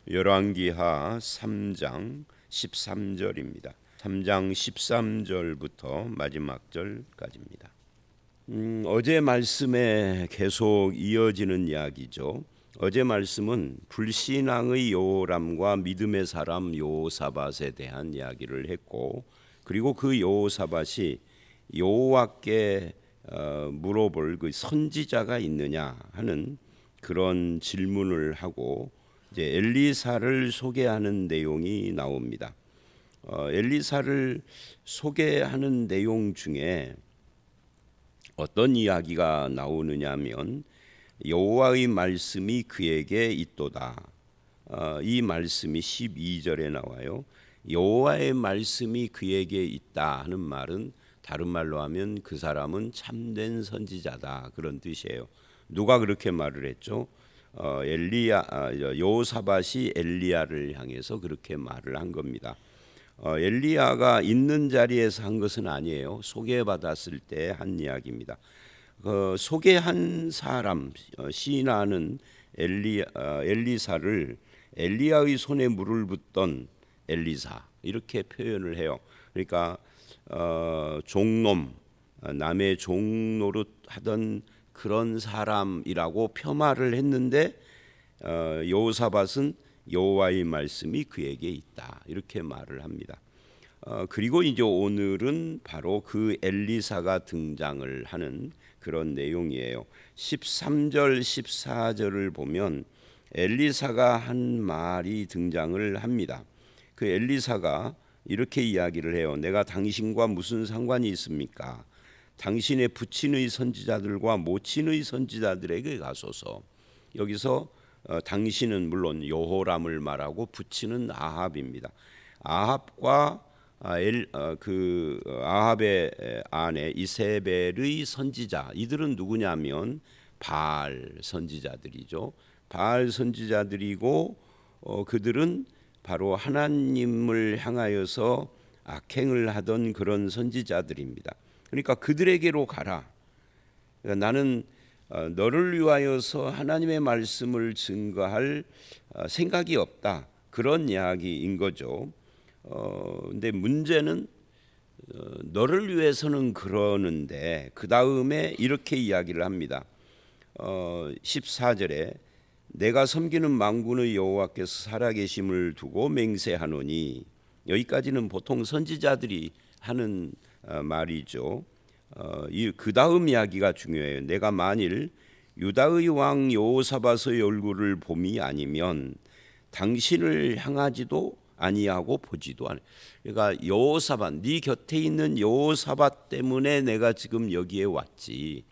열왕기하 3장 13절입니다. 3장 13절부터 마지막 절까지입니다. 어제 말씀에 계속 이어지는 이야기죠. 어제 말씀은 불신앙의 여호람과 믿음의 사람 여호사밧에 대한 이야기를 했고, 그리고 그 여호사밧이 여호와께 물어볼 그 선지자가 있느냐 하는 그런 질문을 하고 이제 엘리사를 소개하는 내용이 나옵니다. 엘리사를 소개하는 내용 중에 어떤 이야기가 나오느냐면 여호와의 말씀이 그에게 있도다. 이 말씀이 12절에 나와요. 여호와의 말씀이 그에게 있다 하는 말은 다른 말로 하면 그 사람은 참된 선지자다, 그런 뜻이에요. 누가 그렇게 말을 했죠? 여호사밧이 엘리야를 향해서 그렇게 말을 한 겁니다. 엘리야가 있는 자리에서 한 것은 아니에요. 소개받았을 때 한 이야기입니다. 소개한 사람 시인하는 엘리사를 엘리야의 손에 물을 붓던 엘리사, 이렇게 표현을 해요. 그러니까 종놈, 남의 종노릇 하던 그런 사람이라고 폄하를 했는데 여호사밧은 여호와의 말씀이 그에게 있다, 이렇게 말을 합니다. 그리고 이제 오늘은 바로 그 엘리사가 등장을 하는 그런 내용이에요. 13절 14절을 보면 엘리사가 한 말이 등장을 합니다. 그 엘리사가 이렇게 이야기를 해요. 내가 당신과 무슨 상관이 있습니까? 당신의 부친의 선지자들과 모친의 선지자들에게 가소서. 여기서 당신은 물론 여호람을 말하고 부친은 아합입니다. 아합과 아합의 아내 이세벨의 선지자, 이들은 누구냐면 바알 선지자들이죠. 바알 선지자들이고 그들은 바로 하나님을 향하여서 악행을 하던 그런 선지자들입니다. 그러니까 그들에게로 가라. 그러니까 나는 너를 위하여서 하나님의 말씀을 증거할 생각이 없다, 그런 이야기인 거죠. 근데 문제는 너를 위해서는 그러는데 그 다음에 이렇게 이야기를 합니다. 14절에 내가 섬기는 만군의 여호와께서 살아계심을 두고 맹세하노니, 여기까지는 보통 선지자들이 하는 말이죠. 그 다음 이야기가 중요해요. 내가 만일 유다의 왕 여호사밧의 얼굴을 봄이 아니면 당신을 향하지도 아니하고 보지도 않아. 그러니까 여호사밧, 네 곁에 있는 여호사밧 때문에 내가 지금 여기에 왔지,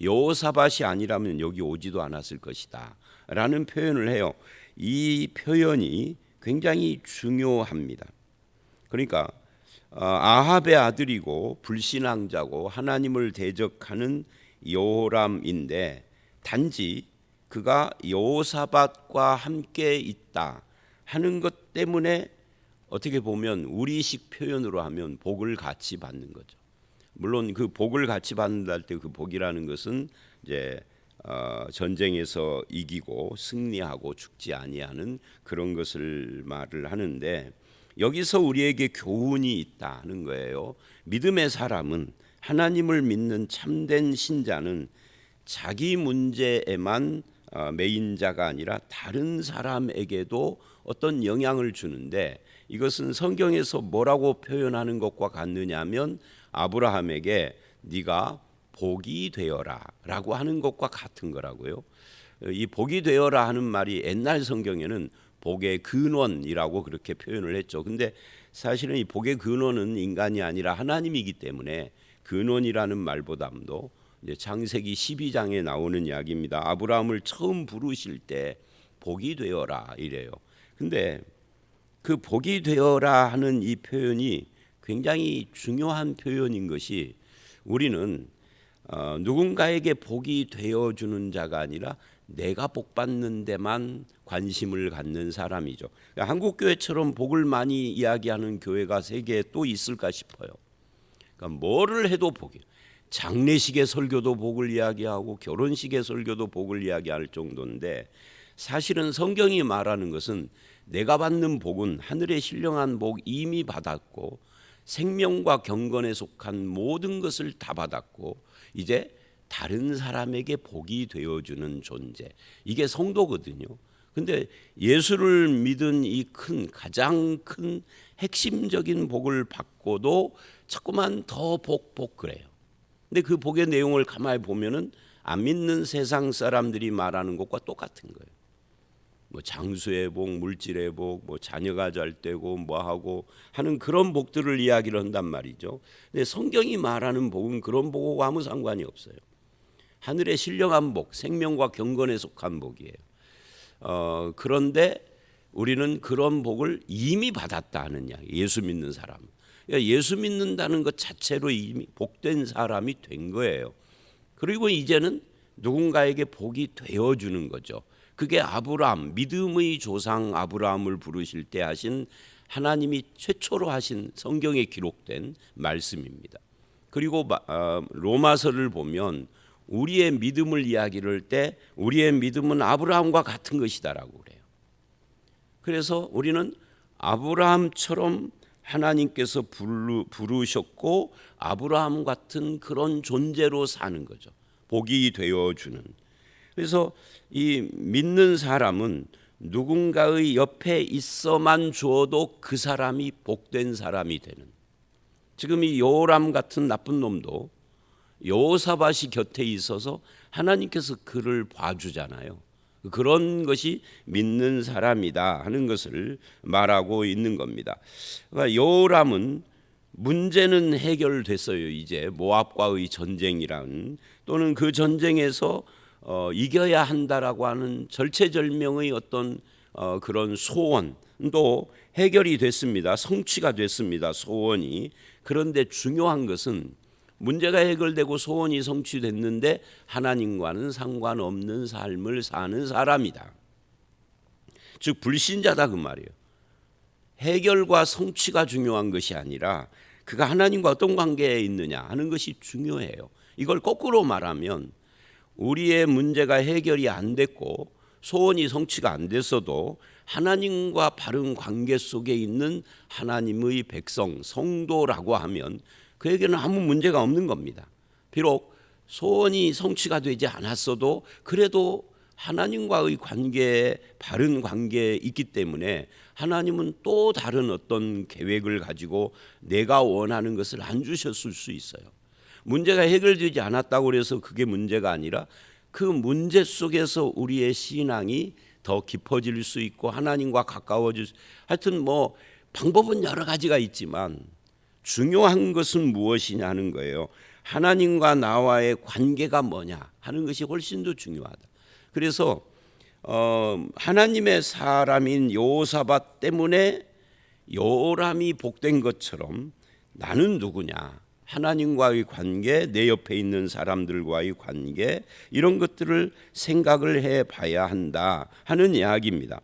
여호사밧이 아니라면 여기 오지도 않았을 것이다 라는 표현을 해요. 이 표현이 굉장히 중요합니다. 그러니까 아합의 아들이고 불신앙자고 하나님을 대적하는 여호람인데, 단지 그가 여호사밧과 함께 있다 하는 것 때문에 어떻게 보면 우리식 표현으로 하면 복을 같이 받는 거죠. 물론 그 복을 같이 받는다 할 때 그 복이라는 것은 이제 전쟁에서 이기고 승리하고 죽지 아니하는 그런 것을 말을 하는데, 여기서 우리에게 교훈이 있다는 거예요. 믿음의 사람은, 하나님을 믿는 참된 신자는 자기 문제에만 메인 자가 아니라 다른 사람에게도 어떤 영향을 주는데, 이것은 성경에서 뭐라고 표현하는 것과 같느냐면 아브라함에게 네가 복이 되어라 라고 하는 것과 같은 거라고요. 이 복이 되어라 하는 말이 옛날 성경에는 복의 근원이라고 그렇게 표현을 했죠. 근데 사실은 이 복의 근원은 인간이 아니라 하나님이기 때문에 근원이라는 말보다도 이제 창세기 12장에 나오는 이야기입니다. 아브라함을 처음 부르실 때 복이 되어라 이래요. 근데 그 복이 되어라 하는 이 표현이 굉장히 중요한 표현인 것이, 우리는 누군가에게 복이 되어주는 자가 아니라 내가 복 받는 데만 관심을 갖는 사람이죠. 그러니까 한국교회처럼 복을 많이 이야기하는 교회가 세계에 또 있을까 싶어요. 그러니까 뭐를 해도 복이, 장례식의 설교도 복을 이야기하고 결혼식의 설교도 복을 이야기할 정도인데, 사실은 성경이 말하는 것은 내가 받는 복은 하늘의 신령한 복 이미 받았고 생명과 경건에 속한 모든 것을 다 받았고 이제 다른 사람에게 복이 되어주는 존재, 이게 성도거든요. 근데 예수를 믿은 이 가장 큰 핵심적인 복을 받고도 자꾸만 더 복 그래요. 근데 그 복의 내용을 가만히 보면은 안 믿는 세상 사람들이 말하는 것과 똑같은 거예요. 뭐 장수의 복, 물질의 복, 뭐 자녀가 잘 되고 뭐 하고 하는 그런 복들을 이야기를 한단 말이죠. 근데 성경이 말하는 복은 그런 복하고 아무 상관이 없어요. 하늘의 신령한 복, 생명과 경건에 속한 복이에요. 그런데 우리는 그런 복을 이미 받았다 하는 이야기. 예수 믿는 사람. 그러니까 예수 믿는다는 것 자체로 이미 복된 사람이 된 거예요. 그리고 이제는 누군가에게 복이 되어주는 거죠. 그게 아브라함, 믿음의 조상 아브라함을 부르실 때 하신 하나님이 최초로 하신 성경에 기록된 말씀입니다. 그리고 로마서를 보면 우리의 믿음을 이야기를 할 때 우리의 믿음은 아브라함과 같은 것이다라고 그래요. 그래서 우리는 아브라함처럼 하나님께서 부르셨고 아브라함 같은 그런 존재로 사는 거죠. 복이 되어주는. 그래서 이 믿는 사람은 누군가의 옆에 있어만 주어도 그 사람이 복된 사람이 되는. 지금 이 요람 같은 나쁜 놈도 여호사밧이 곁에 있어서 하나님께서 그를 봐주잖아요. 그런 것이 믿는 사람이다 하는 것을 말하고 있는 겁니다. 그러니까 요람은 문제는 해결됐어요. 이제 모압과의 전쟁이란 또는 그 전쟁에서 이겨야 한다라고 하는 절체절명의 어떤 그런 소원도 해결이 됐습니다. 성취가 됐습니다. 소원이. 그런데 중요한 것은 문제가 해결되고 소원이 성취됐는데 하나님과는 상관없는 삶을 사는 사람이다. 즉 불신자다 그 말이에요. 해결과 성취가 중요한 것이 아니라 그가 하나님과 어떤 관계에 있느냐 하는 것이 중요해요. 이걸 거꾸로 말하면 우리의 문제가 해결이 안 됐고 소원이 성취가 안 됐어도 하나님과 바른 관계 속에 있는 하나님의 백성, 성도라고 하면 그에게는 아무 문제가 없는 겁니다. 비록 소원이 성취가 되지 않았어도 그래도 하나님과의 관계에 바른 관계에 있기 때문에 하나님은 또 다른 어떤 계획을 가지고 내가 원하는 것을 안 주셨을 수 있어요. 문제가 해결되지 않았다고 해서 그게 문제가 아니라 그 문제 속에서 우리의 신앙이 더 깊어질 수 있고 하나님과 가까워질 수, 하여튼 뭐 방법은 여러 가지가 있지만 중요한 것은 무엇이냐 하는 거예요. 하나님과 나와의 관계가 뭐냐 하는 것이 훨씬 더 중요하다. 그래서 하나님의 사람인 여호사밧 때문에 요람이 복된 것처럼 나는 누구냐, 하나님과의 관계, 내 옆에 있는 사람들과의 관계, 이런 것들을 생각을 해봐야 한다 하는 이야기입니다.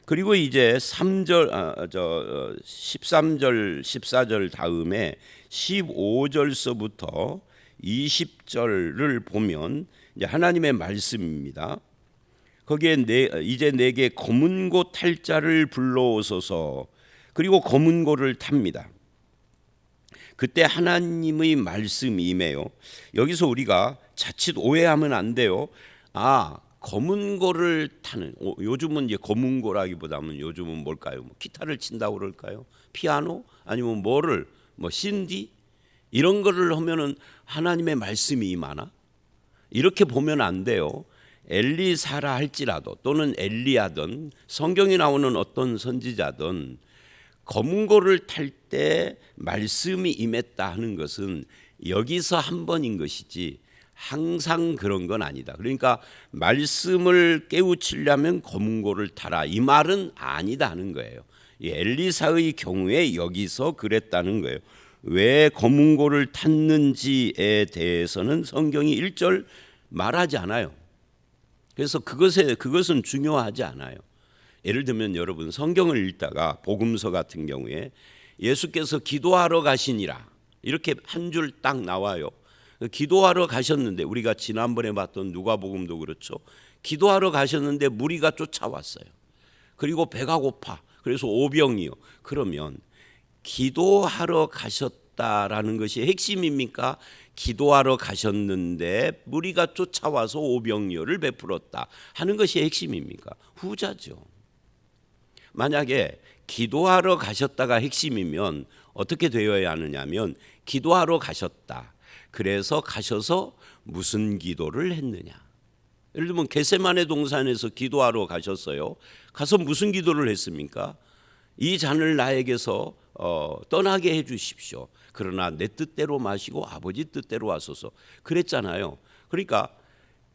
그리고 이제 13절, 14절 다음에 15절서부터 20절을 보면 이제 하나님의 말씀입니다. 거기에 이제 내게 검은 고 탈 자를 불러오소서. 그리고 검은 고를 탑니다. 그때 하나님의 말씀이 임해요. 여기서 우리가 자칫 오해하면 안 돼요. 검은 고를 타는, 요즘은 이제 검은 고라기보다는 요즘은 뭘까요? 뭐 기타를 친다고 그럴까요? 피아노? 아니면 뭐를 신디? 이런 거를 하면은 하나님의 말씀이 임하나? 이렇게 보면 안 돼요. 엘리사라 할지라도 또는 엘리야든 성경에 나오는 어떤 선지자든 검은 고를 탈 때 말씀이 임했다 하는 것은 여기서 한 번인 것이지 항상 그런 건 아니다. 그러니까 말씀을 깨우치려면 검은 고를 타라, 이 말은 아니다 하는 거예요. 엘리사의 경우에 여기서 그랬다는 거예요. 왜 검은 고를 탔는지에 대해서는 성경이 1절 말하지 않아요. 그래서 그것은 중요하지 않아요. 예를 들면 여러분 성경을 읽다가 복음서 같은 경우에 예수께서 기도하러 가시니라 이렇게 한 줄 딱 나와요. 기도하러 가셨는데 우리가 지난번에 봤던 누가복음도 그렇죠. 기도하러 가셨는데 무리가 쫓아왔어요. 그리고 배가 고파. 그래서 오병이요. 그러면 기도하러 가셨다라는 것이 핵심입니까? 기도하러 가셨는데 무리가 쫓아와서 오병이어를 베풀었다 하는 것이 핵심입니까? 후자죠. 만약에 기도하러 가셨다가 핵심이면 어떻게 되어야 하느냐면 기도하러 가셨다. 그래서 가셔서 무슨 기도를 했느냐. 예를 들면 겟세마네 동산에서 기도하러 가셨어요. 가서 무슨 기도를 했습니까? 이 잔을 나에게서 떠나게 해 주십시오. 그러나 내 뜻대로 마시고 아버지 뜻대로 하소서. 그랬잖아요. 그러니까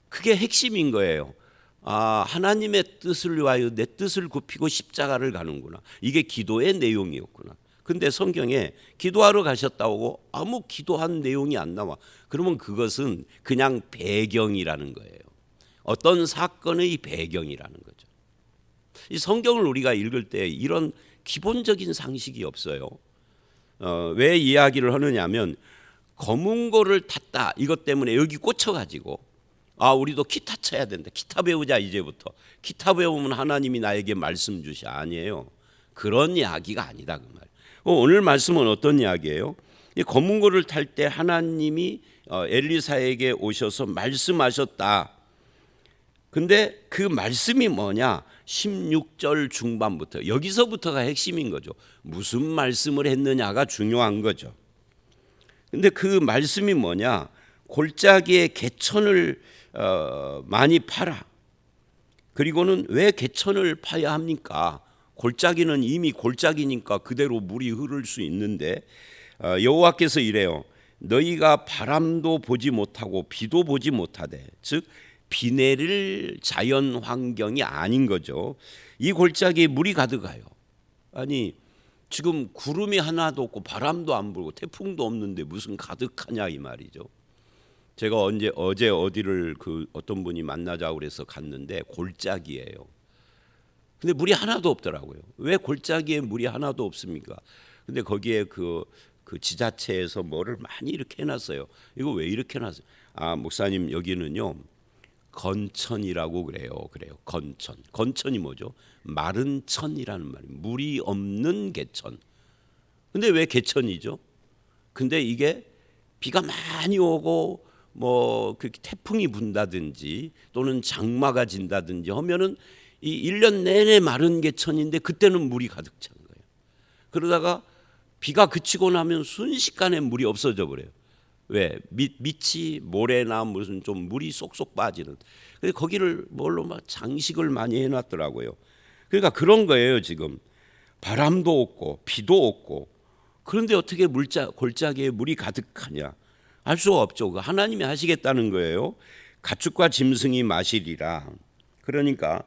그게 핵심인 거예요. 하나님의 뜻을 위하여 내 뜻을 굽히고 십자가를 가는구나. 이게 기도의 내용이었구나. 근데 성경에 기도하러 가셨다고 아무 기도한 내용이 안 나와. 그러면 그것은 그냥 배경이라는 거예요. 어떤 사건의 배경이라는 거죠. 이 성경을 우리가 읽을 때 이런 기본적인 상식이 없어요. 왜 이야기를 하느냐면 검은고를 탔다 이것 때문에 여기 꽂혀가지고 우리도 기타 쳐야 된다. 기타 배우자 이제부터. 기타 배우면 하나님이 나에게 말씀 주시 아니에요. 그런 이야기가 아니다 그 말. 오늘 말씀은 어떤 이야기예요? 이 검은고를 탈 때 하나님이 엘리사에게 오셔서 말씀하셨다. 근데 그 말씀이 뭐냐? 16절 중반부터 여기서부터가 핵심인 거죠. 무슨 말씀을 했느냐가 중요한 거죠. 근데 그 말씀이 뭐냐? 골짜기에 개천을 많이 파라. 그리고는 왜 개천을 파야 합니까? 골짜기는 이미 골짜기니까 그대로 물이 흐를 수 있는데 여호와께서 이래요. 너희가 바람도 보지 못하고 비도 보지 못하되 즉 비 내릴 자연 환경이 아닌 거죠. 이 골짜기에 물이 가득해요. 아니 지금 구름이 하나도 없고 바람도 안 불고 태풍도 없는데 무슨 가득하냐 이 말이죠. 제가 어제 어디를 어떤 분이 만나자고 그래서 갔는데 골짜기예요. 근데 물이 하나도 없더라고요. 왜 골짜기에 물이 하나도 없습니까? 근데 거기에 그 지자체에서 뭐를 많이 이렇게 해놨어요. 이거 왜 이렇게 해놨어요? 목사님 여기는요 건천이라고 그래요. 건천. 건천이 뭐죠? 마른 천이라는 말이에요. 물이 없는 개천. 근데 왜 개천이죠? 근데 이게 비가 많이 오고 그 태풍이 분다든지 또는 장마가 진다든지 하면은 이 1년 내내 마른 개천인데 그때는 물이 가득 찬 거예요. 그러다가 비가 그치고 나면 순식간에 물이 없어져 버려요. 왜? 밑이 모래나 무슨 좀 물이 쏙쏙 빠지는. 근데 거기를 뭘로 막 장식을 많이 해놨더라고요. 그러니까 그런 거예요 지금. 바람도 없고 비도 없고 그런데 어떻게 골짜기에 물이 가득하냐? 알 수가 없죠. 하나님이 하시겠다는 거예요. 가축과 짐승이 마시리라. 그러니까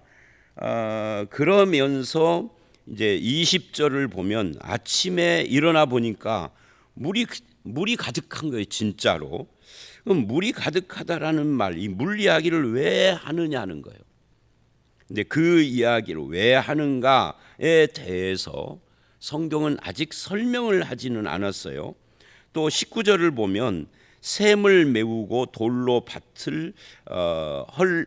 그러면서 이제 20절을 보면 아침에 일어나 보니까 물이 가득한 거예요, 진짜로. 그럼 물이 가득하다라는 말, 이 물 이야기를 왜 하느냐는 거예요. 근데 그 이야기를 왜 하는가에 대해서 성경은 아직 설명을 하지는 않았어요. 또 19절을 보면 샘을 메우고 돌로 밭을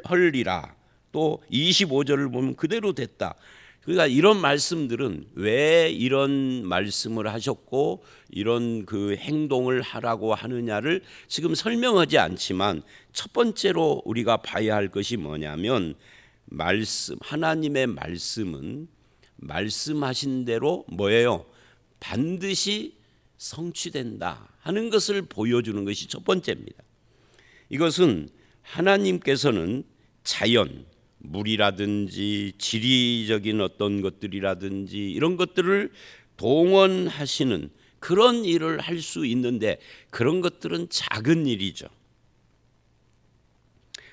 헐리라. 또 25절을 보면 그대로 됐다. 그러니까 이런 말씀들은 왜 이런 말씀을 하셨고 이런 그 행동을 하라고 하느냐를 지금 설명하지 않지만 첫 번째로 우리가 봐야 할 것이 뭐냐면 하나님의 말씀은 말씀하신 대로 뭐예요? 반드시 성취된다 하는 것을 보여주는 것이 첫 번째입니다. 이것은 하나님께서는 자연, 물이라든지 지리적인 어떤 것들이라든지 이런 것들을 동원하시는 그런 일을 할 수 있는데 그런 것들은 작은 일이죠.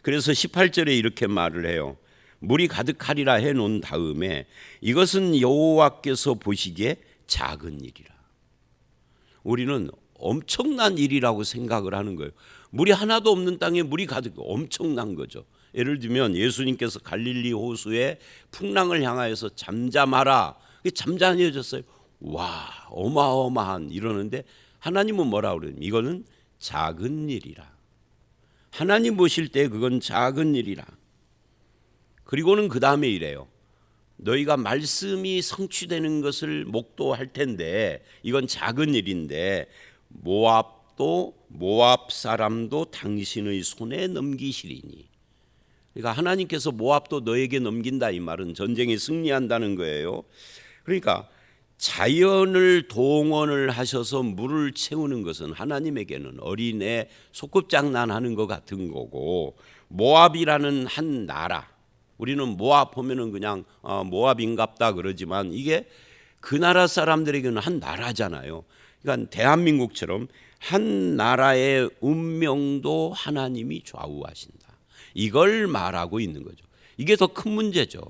그래서 18절에 이렇게 말을 해요. 물이 가득하리라 해놓은 다음에 이것은 여호와께서 보시기에 작은 일이라. 우리는 엄청난 일이라고 생각을 하는 거예요. 물이 하나도 없는 땅에 물이 가득 엄청난 거죠. 예를 들면 예수님께서 갈릴리 호수에 풍랑을 향하여서 잠잠하라. 잠잠해졌어요. 와 어마어마한 이러는데 하나님은 뭐라 그러냐면 이거는 작은 일이라. 하나님 보실 때 그건 작은 일이라. 그리고는 그 다음에 이래요. 너희가 말씀이 성취되는 것을 목도할 텐데 이건 작은 일인데 모압도 모압 사람도 당신의 손에 넘기시리니. 그러니까 하나님께서 모압도 너에게 넘긴다, 이 말은 전쟁에 승리한다는 거예요. 그러니까 자연을 동원을 하셔서 물을 채우는 것은 하나님에게는 어린애 소꿉장난하는 것 같은 거고, 모압이라는 한 나라, 우리는 모압 보면은 그냥 모압인갑다 그러지만 이게 그 나라 사람들에게는 한 나라잖아요. 그러니까 대한민국처럼 한 나라의 운명도 하나님이 좌우하신다, 이걸 말하고 있는 거죠. 이게 더 큰 문제죠.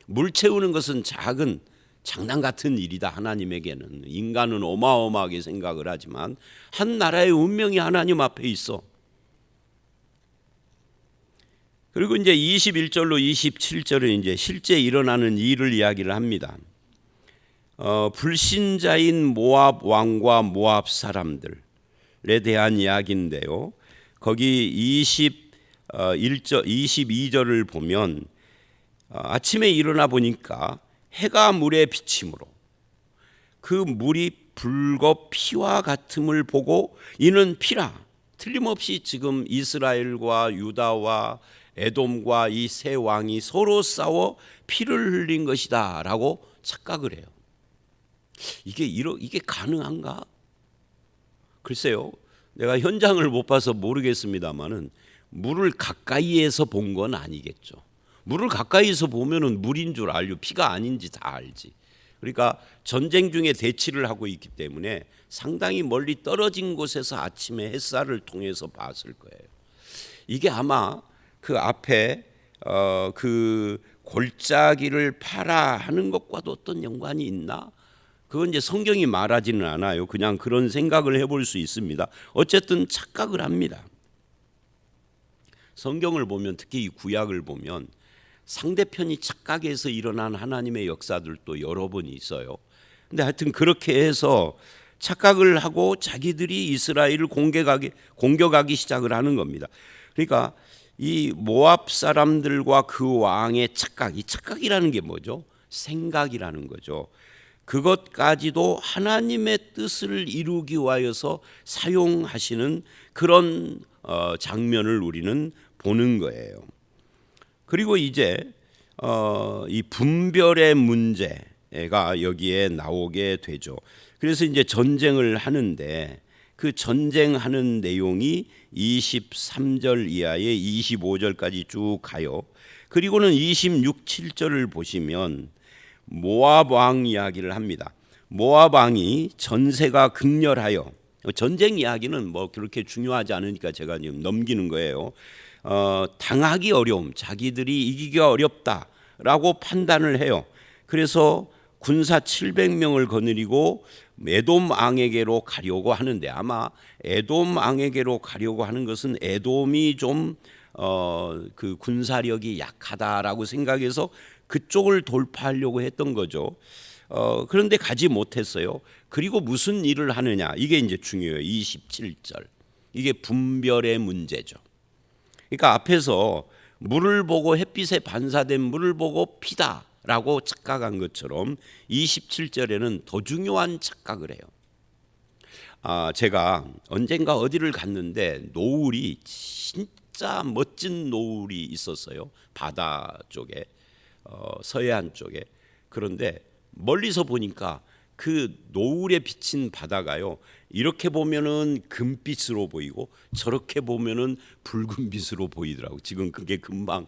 물 채우는 것은 작은 장난 같은 일이다 하나님에게는. 인간은 어마어마하게 생각을 하지만 한 나라의 운명이 하나님 앞에 있어. 그리고 이제 21절로 27절은 이제 실제 일어나는 일을 이야기를 합니다. 불신자인 모압 왕과 모압 사람들에 대한 이야기인데요. 거기 22절을 보면 아침에 일어나 보니까 해가 물에 비침으로 그 물이 붉어 피와 같음을 보고 이는 피라. 틀림없이 지금 이스라엘과 유다와 에돔과 이 세 왕이 서로 싸워 피를 흘린 것이다 라고 착각을 해요. 이게 가능한가? 글쎄요, 내가 현장을 못 봐서 모르겠습니다만은 물을 가까이에서 본 건 아니겠죠. 물을 가까이서 보면은 물인 줄 알죠. 피가 아닌지 다 알지. 그러니까 전쟁 중에 대치를 하고 있기 때문에 상당히 멀리 떨어진 곳에서 아침에 햇살을 통해서 봤을 거예요. 이게 아마 그 앞에 그 골짜기를 파라 하는 것과도 어떤 연관이 있나? 그건 이제 성경이 말하지는 않아요. 그냥 그런 생각을 해볼 수 있습니다. 어쨌든 착각을 합니다. 성경을 보면, 특히 이 구약을 보면 상대편이 착각해서 일어난 하나님의 역사들도 여러 번 있어요. 근데 하여튼 그렇게 해서 착각을 하고 자기들이 이스라엘을 공격하기 시작을 하는 겁니다. 그러니까 이 모압 사람들과 그 왕의 착각, 이 착각이라는 게 뭐죠? 생각이라는 거죠. 그것까지도 하나님의 뜻을 이루기 위하여서 사용하시는 그런 장면을 우리는 보는 거예요. 그리고 이제 이 분별의 문제가 여기에 나오게 되죠. 그래서 이제 전쟁을 하는데 그 전쟁하는 내용이 23절 이하에 25절까지 쭉 가요. 그리고는 26, 7절을 보시면 모압 왕 이야기를 합니다. 모압 왕이 전세가 극렬하여, 전쟁 이야기는 뭐 그렇게 중요하지 않으니까 제가 지금 넘기는 거예요. 당하기 어려움, 자기들이 이기기가 어렵다라고 판단을 해요. 그래서 군사 700명을 거느리고 에돔 왕에게로 가려고 하는데, 아마 에돔 왕에게로 가려고 하는 것은 에돔이 좀 그 군사력이 약하다라고 생각해서 그쪽을 돌파하려고 했던 거죠. 그런데 가지 못했어요. 그리고 무슨 일을 하느냐, 이게 이제 중요해요. 27절, 이게 분별의 문제죠. 그러니까 앞에서 물을 보고, 햇빛에 반사된 물을 보고 피다라고 착각한 것처럼 27절에는 더 중요한 착각을 해요. 제가 언젠가 어디를 갔는데 노을이 진짜 멋진 노을이 있었어요. 바다 쪽에, 서해안 쪽에. 그런데 멀리서 보니까 그 노을에 비친 바다가요, 이렇게 보면은 금빛으로 보이고 저렇게 보면은 붉은빛으로 보이더라고. 지금 그게 금방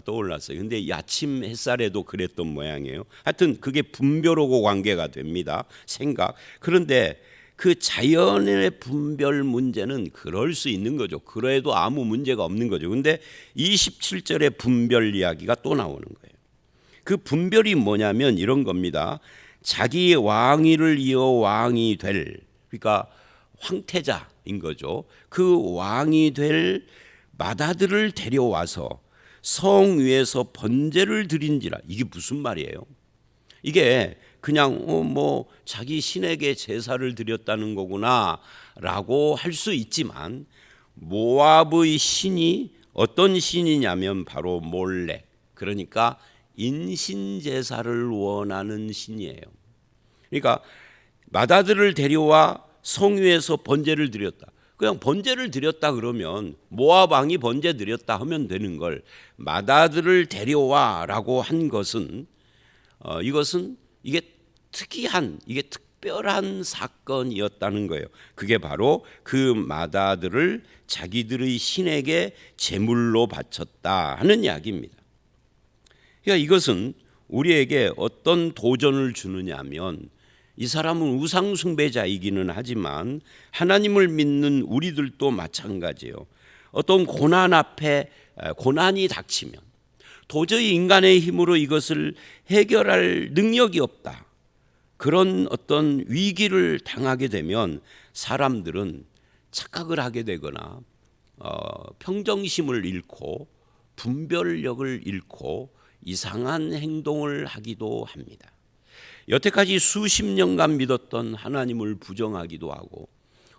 떠올랐어요. 근데 이 아침 햇살에도 그랬던 모양이에요. 하여튼 그게 분별하고 관계가 됩니다. 생각. 그런데 그 자연의 분별 문제는 그럴 수 있는 거죠. 그래도 아무 문제가 없는 거죠. 근데 27절의 분별 이야기가 또 나오는 거예요. 그 분별이 뭐냐면 이런 겁니다. 자기의 왕위를 이어 왕이 될, 그러니까 황태자인 거죠. 그 왕이 될 마다들을 데려와서 성 위에서 번제를 드린지라. 이게 무슨 말이에요? 이게 그냥 뭐 자기 신에게 제사를 드렸다는 거구나라고 할 수 있지만, 모압의 신이 어떤 신이냐면 바로 몰렉, 그러니까 인신제사를 원하는 신이에요. 그러니까 맏아들을 데려와 성위에서 번제를 드렸다. 그냥 번제를 드렸다 그러면 모압 왕이 번제 드렸다 하면 되는 걸 맏아들을 데려와라고 한 것은 이것은 이게 특별한 사건이었다는 거예요. 그게 바로 그 맏아들을 자기들의 신에게 제물로 바쳤다 하는 이야기입니다. 그러니까 이것은 우리에게 어떤 도전을 주느냐면 이 사람은 우상 숭배자이기는 하지만 하나님을 믿는 우리들도 마찬가지예요. 어떤 고난 앞에 고난이 닥치면 도저히 인간의 힘으로 이것을 해결할 능력이 없다. 그런 어떤 위기를 당하게 되면 사람들은 착각을 하게 되거나 평정심을 잃고 분별력을 잃고 이상한 행동을 하기도 합니다. 여태까지 수십 년간 믿었던 하나님을 부정하기도 하고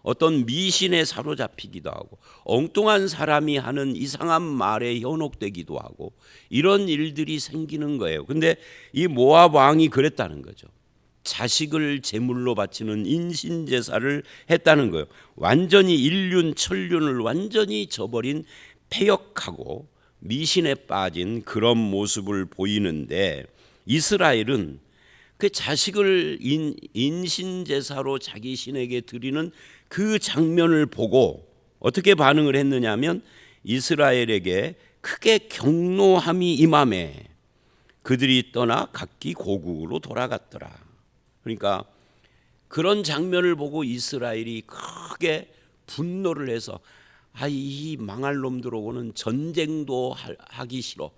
어떤 미신에 사로잡히기도 하고 엉뚱한 사람이 하는 이상한 말에 현혹되기도 하고 이런 일들이 생기는 거예요. 근데 이 모압 왕이 그랬다는 거죠. 자식을 제물로 바치는 인신제사를 했다는 거예요. 완전히 인륜 천륜을 완전히 저버린 패역하고 미신에 빠진 그런 모습을 보이는데 이스라엘은 그 자식을 인신제사로 자기 신에게 드리는 그 장면을 보고 어떻게 반응을 했느냐면 이스라엘에게 크게 경노함이 임하매 그들이 떠나 각기 고국으로 돌아갔더라. 그러니까 그런 장면을 보고 이스라엘이 크게 분노를 해서 이 망할 놈들하고는 전쟁도 하기 싫어.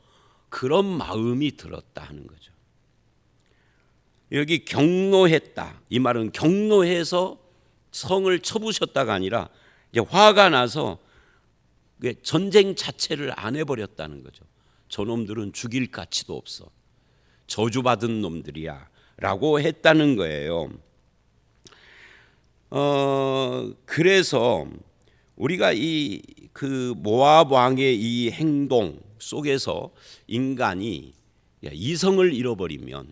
그런 마음이 들었다 하는 거죠. 여기 경노했다. 이 말은 경노해서 성을 쳐부셨다가 아니라 이제 화가 나서 전쟁 자체를 안 해버렸다는 거죠. 저놈들은 죽일 가치도 없어. 저주받은 놈들이야 라고 했다는 거예요. 그래서 우리가 그 모압 왕의 이 행동 속에서 인간이 이성을 잃어버리면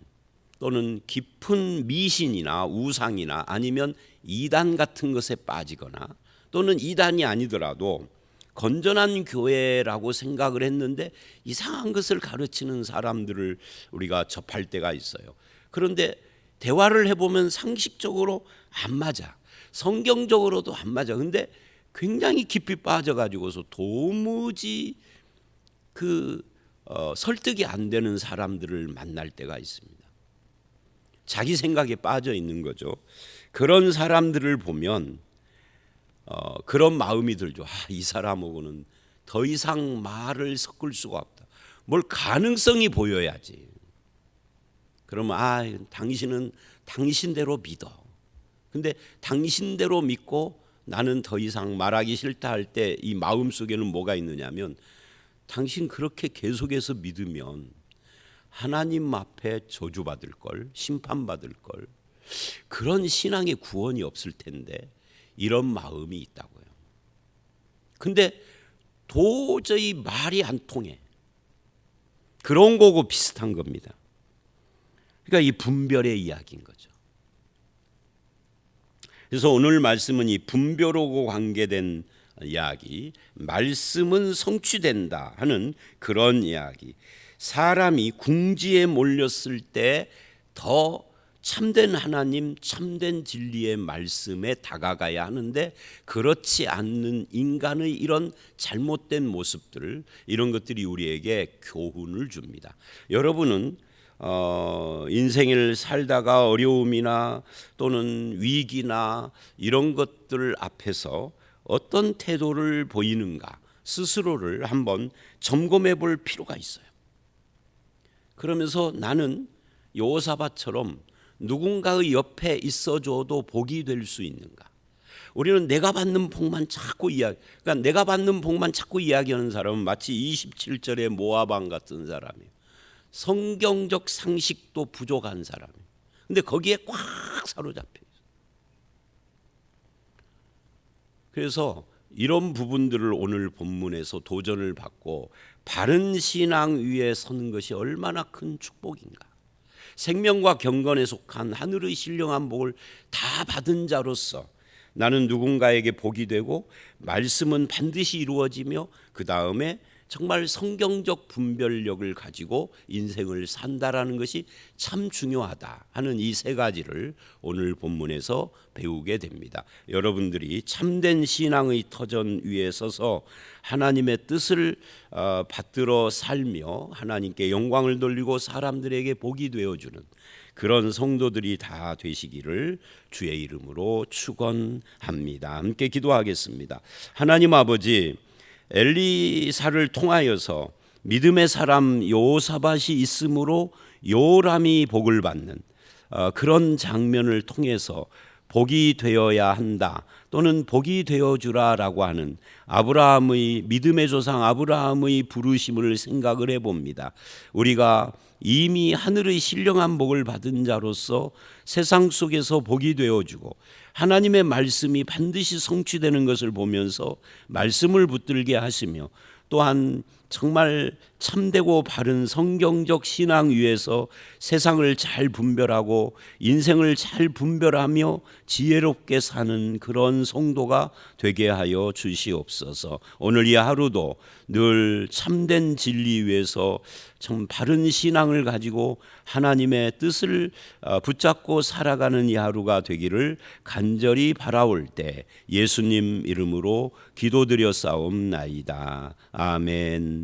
또는 깊은 미신이나 우상이나 아니면 이단 같은 것에 빠지거나 또는 이단이 아니더라도 건전한 교회라고 생각을 했는데 이상한 것을 가르치는 사람들을 우리가 접할 때가 있어요. 그런데 대화를 해보면 상식적으로 안 맞아. 성경적으로도 안 맞아. 근데 굉장히 깊이 빠져가지고서 도무지 설득이 안 되는 사람들을 만날 때가 있습니다. 자기 생각에 빠져 있는 거죠. 그런 사람들을 보면 그런 마음이 들죠. 이 사람하고는 더 이상 말을 섞을 수가 없다. 뭘 가능성이 보여야지. 그러면 당신은 당신대로 믿어. 근데 당신대로 믿고 나는 더 이상 말하기 싫다 할 때 이 마음속에는 뭐가 있느냐면 당신 그렇게 계속해서 믿으면 하나님 앞에 저주받을 걸, 심판받을 걸, 그런 신앙의 구원이 없을 텐데 이런 마음이 있다고요. 근데 도저히 말이 안 통해. 그런 거고 비슷한 겁니다. 그러니까 이 분별의 이야기인 거죠. 그래서 오늘 말씀은 이 분별하고 관계된 이야기, 말씀은 성취된다 하는 그런 이야기. 사람이 궁지에 몰렸을 때 더 참된 하나님, 참된 진리의 말씀에 다가가야 하는데 그렇지 않는 인간의 이런 잘못된 모습들, 이런 것들이 우리에게 교훈을 줍니다. 여러분은 인생을 살다가 어려움이나 또는 위기나 이런 것들 앞에서 어떤 태도를 보이는가 스스로를 한번 점검해 볼 필요가 있어요. 그러면서 나는 여호사밧처럼 누군가의 옆에 있어줘도 복이 될 수 있는가? 우리는 내가 받는 복만 자꾸 그러니까 내가 받는 복만 자꾸 이야기하는 사람은 마치 27절의 모압 왕 같은 사람이에요. 성경적 상식도 부족한 사람이에요. 근데 거기에 꽉 사로잡혀 있어요. 그래서 이런 부분들을 오늘 본문에서 도전을 받고 바른 신앙 위에 서는 것이 얼마나 큰 축복인가. 생명과 경건에 속한 하늘의 신령한 복을 다 받은 자로서 나는 누군가에게 복이 되고 말씀은 반드시 이루어지며 그 다음에 정말 성경적 분별력을 가지고 인생을 산다라는 것이 참 중요하다 하는 이 세 가지를 오늘 본문에서 배우게 됩니다. 여러분들이 참된 신앙의 터전 위에 서서 하나님의 뜻을 받들어 살며 하나님께 영광을 돌리고 사람들에게 복이 되어주는 그런 성도들이 다 되시기를 주의 이름으로 축원합니다. 함께 기도하겠습니다. 하나님 아버지, 엘리사를 통하여서 믿음의 사람 여호사밧이 있으므로 요람이 복을 받는 그런 장면을 통해서 복이 되어야 한다 또는 복이 되어주라라고 하는 아브라함의 믿음의 조상 아브라함의 부르심을 생각을 해봅니다. 우리가 이미 하늘의 신령한 복을 받은 자로서 세상 속에서 복이 되어주고 하나님의 말씀이 반드시 성취되는 것을 보면서 말씀을 붙들게 하시며 또한 정말 참되고 바른 성경적 신앙 위에서 세상을 잘 분별하고 인생을 잘 분별하며 지혜롭게 사는 그런 성도가 되게 하여 주시옵소서. 오늘 이 하루도 늘 참된 진리 위에서 참 바른 신앙을 가지고 하나님의 뜻을 붙잡고 살아가는 이 하루가 되기를 간절히 바라올 때 예수님 이름으로 기도드려 싸움나이다. 아멘.